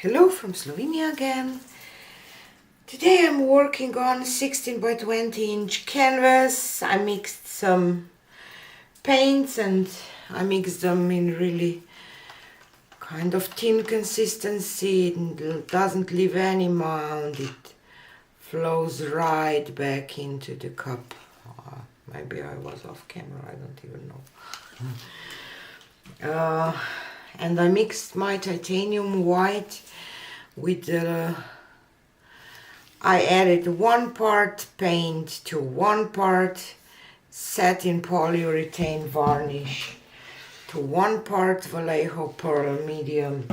Hello from Slovenia again. Today I'm working on 16 by 20 inch canvas. I mixed some paints and I mixed them in really kind of thin consistency. It doesn't leave any mound. It flows right back into the cup. Maybe I was off camera, I don't even know. And I mixed my titanium white with I added 1 part paint to 1 part satin polyurethane varnish to 1 part Vallejo pearl medium,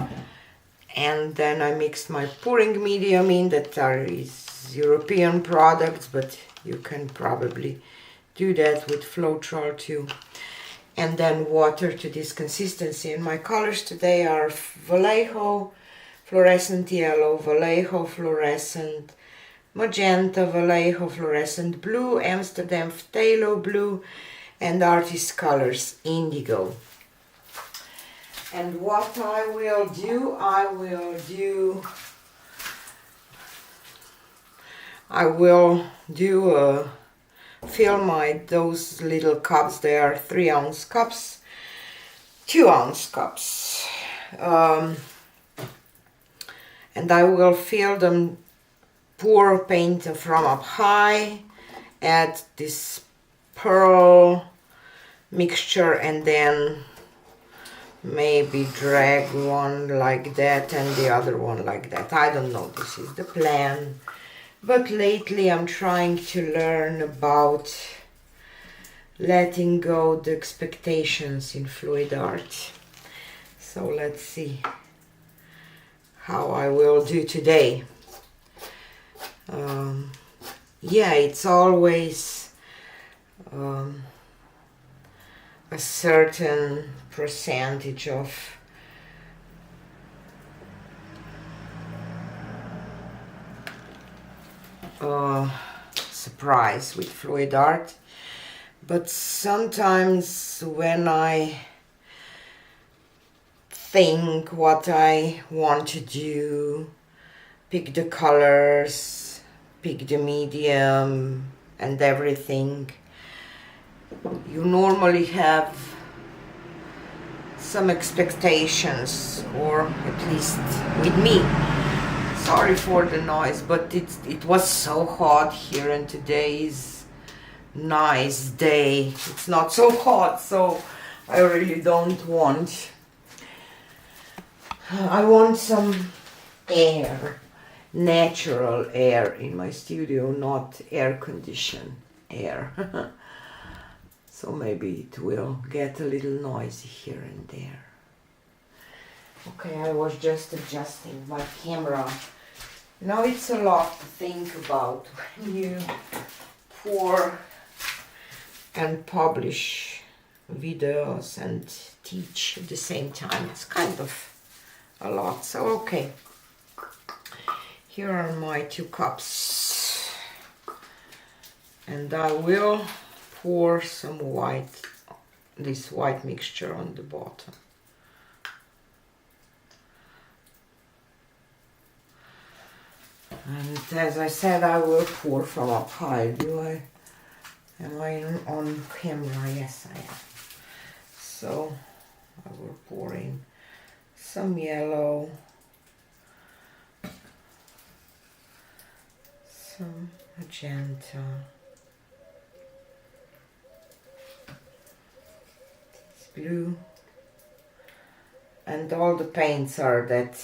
and then I mixed my pouring medium in. That is European products, but you can probably do that with Floetrol too. And then water to this consistency. And my colors today are Vallejo fluorescent yellow, Vallejo fluorescent magenta, Vallejo fluorescent blue, Amsterdam phthalo blue, and artist colors indigo. And what I will do fill those little cups. They are 3-ounce cups, 2-ounce cups, and I will fill them, pour paint from up high, add this pearl mixture, and then maybe drag one like that and the other one like that. I don't know, this is the plan. But lately I'm trying to learn about letting go the expectations in fluid art. So let's see how I will do today. Yeah, it's always a certain percentage of surprise with fluid art, but sometimes when I think what I want to do, pick the colors, pick the medium and everything, you normally have some expectations, or at least with me. Sorry for the noise, but it was so hot here, and today is nice day. It's not so hot, so I really don't want. I want some air, natural air in my studio, not air-conditioned air. So maybe it will get a little noisy here and there. Okay, I was just adjusting my camera. Now it's a lot to think about when you pour and publish videos and teach at the same time. It's kind of a lot. So okay, here are my 2 cups, and I will pour some this white mixture on the bottom. And as I said, I will pour from up high. Am I on camera? Yes, I am. So I will pour in some yellow, some magenta, this blue, and all the paints are that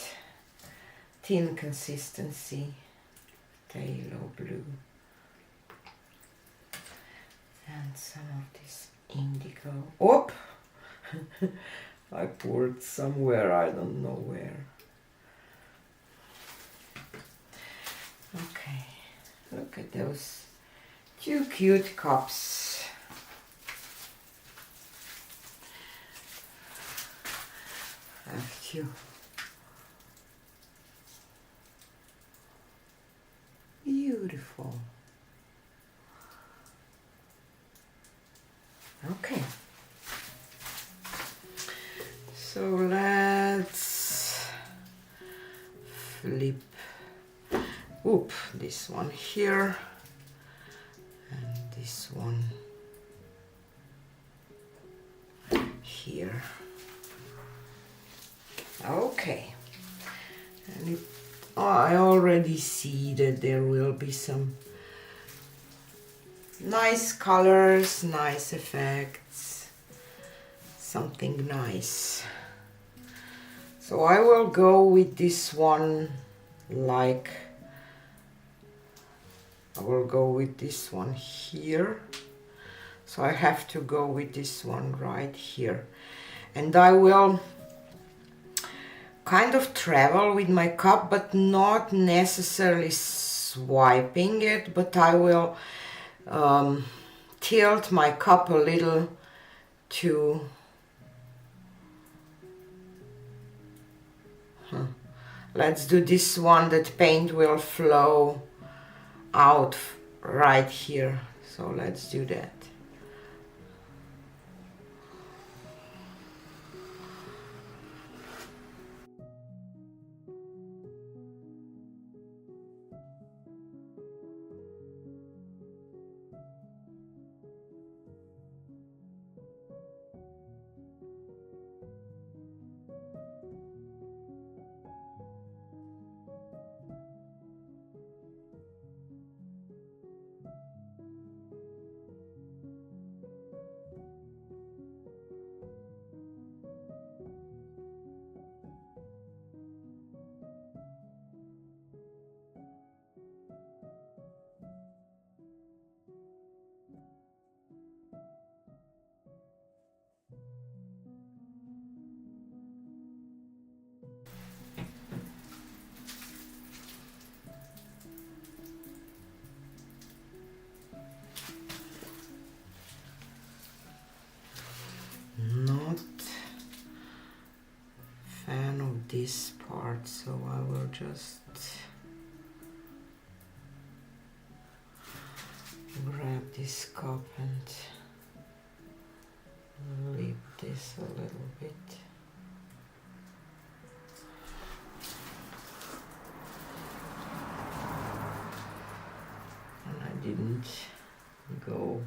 thin consistency, phthalo blue, and some of this indigo. Oh, I poured somewhere, I don't know where. Okay, look at those 2 cute cups. Have to beautiful. Okay, so let's flip, this one here, and this one here. Okay, and I already see that there will be some nice colors, nice effects, something nice. So I will go with this one, like I will go with this one here. So I have to go with this one right here. And I will kind of travel with my cup, but not necessarily swiping it, but I will tilt my cup a little to let's do this one, that paint will flow out right here. So let's do that. Not fan of this part, so I will just grab this cup and leave this a little bit. And I didn't go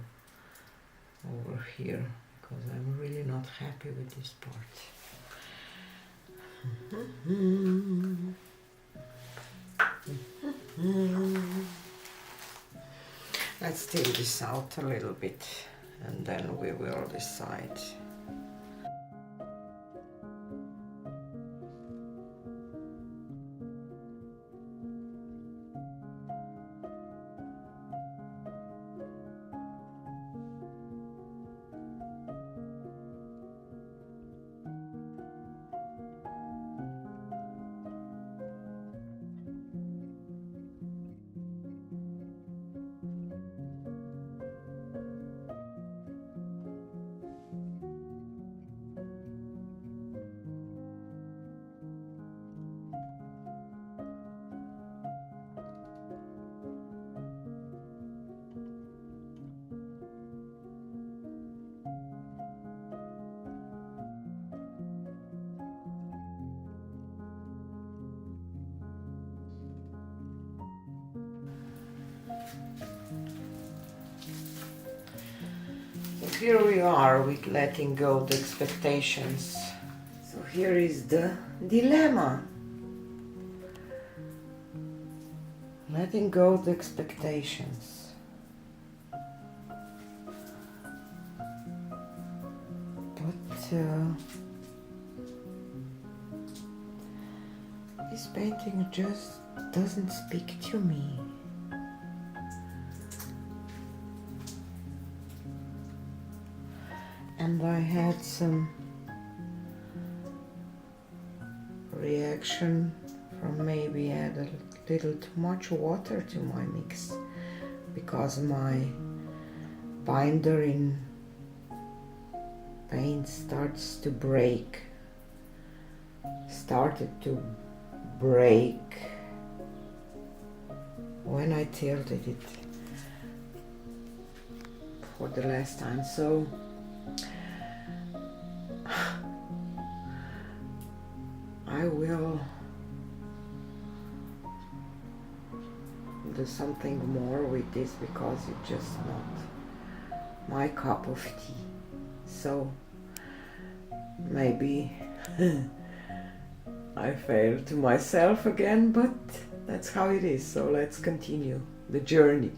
over here because I'm really not happy with this part. Let's take this out a little bit and then we will decide. Here we are with letting go the expectations. So here is the dilemma. Letting go the expectations. But this painting just doesn't speak to me. And I had some reaction from maybe add a little too much water to my mix, because my binder in paint started to break when I tilted it for the last time. So I will do something more with this because it's just not my cup of tea. So maybe I failed to myself again, but that's how it is. So let's continue the journey.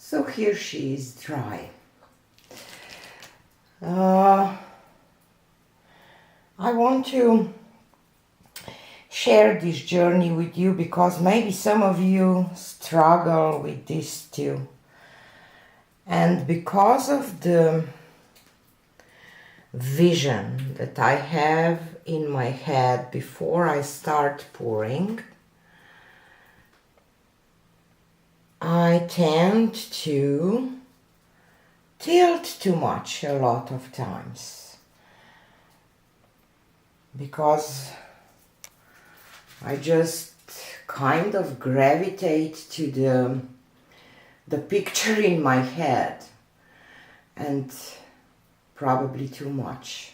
So here she is dry. I want to share this journey with you because maybe some of you struggle with this too. And because of the vision that I have in my head before I start pouring, I tend to tilt too much a lot of times because I just kind of gravitate to the picture in my head, and probably too much.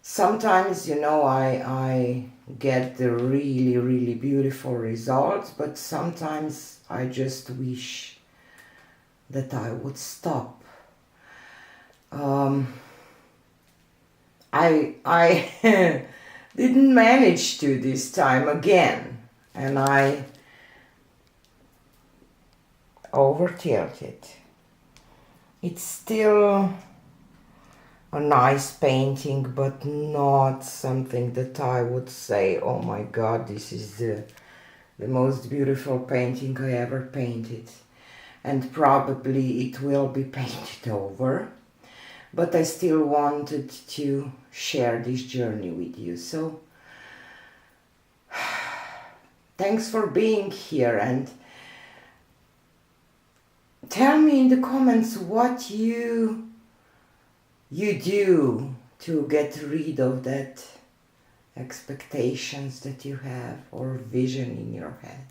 Sometimes, I get the really, really beautiful results, but sometimes I just wish that I would stop. I didn't manage to this time again, and I over-tilted. It's still a nice painting, but not something that I would say, oh my god, this is the most beautiful painting I ever painted. And probably it will be painted over, but I still wanted to share this journey with you. So thanks for being here, and tell me in the comments what you do to get rid of that expectations that you have or vision in your head.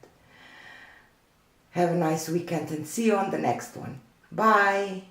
Have a nice weekend and see you on the next one. Bye!